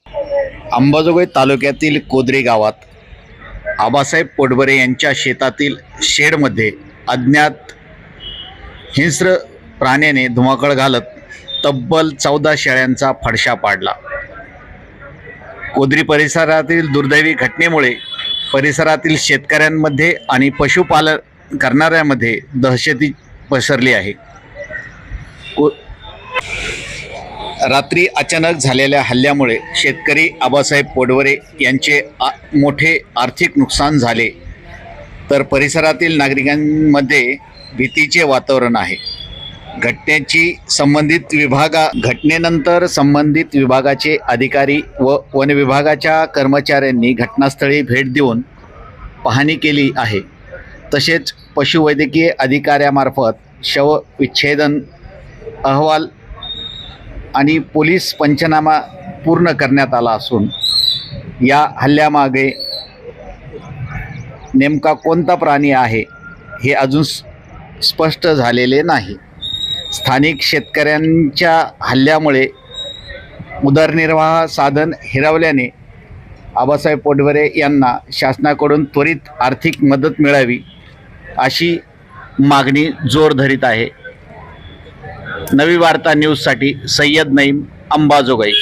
अंबाजोगाई तालुक्यातील कोदरी गावात आबासाहेब पोटबरे यांच्या शेतातील शेडमध्ये अज्ञात हिंस्र प्राण्याने धुमाकूळ घालत तब्बल 14 शेळ्यांचा फडशा पाडला। कोदरी परिसरातील दुर्दैवी घटनेमुळे परिसरातील शेतकऱ्यांमध्ये आणि पशुपालन करणाऱ्यांमध्ये दहशती पसरली आहे। रात्री अचानक झालेल्या हल्ल्यामुळे शेतकरी आबासाहेब पोटबरे यांचे मोठे आर्थिक नुकसान झाले, तर परिसरातील नागरिकांमध्ये भीतीचे वातावरण आहे। घटनेनंतर संबंधित विभागाचे अधिकारी व वन विभागाच्या कर्मचाऱ्यांनी घटनास्थळी भेट देऊन पाहणी केली आहे। तसेच पशुवैद्यकीय अधिकाऱ्यामार्फत शवविच्छेदन अहवाल आणि पोलीस पंचनामा पूर्ण करण्यात आला असून या हल्ल्यामागे नेमका कोणता प्राणी आहे हे अजून स्पष्ट झालेले नाही। स्थानिक शेतकऱ्यांच्या हल्ल्यामुळे उदरनिर्वाह साधन हिरावल्याने आबासाहेब पोटबरे यांना शासनाकडून त्वरित आर्थिक मदत मिळावी अशी मागणी जोर धरीत आहे। नवी वार्ता न्यूजसाठी सय्यद नईम, अंबाजोगाई।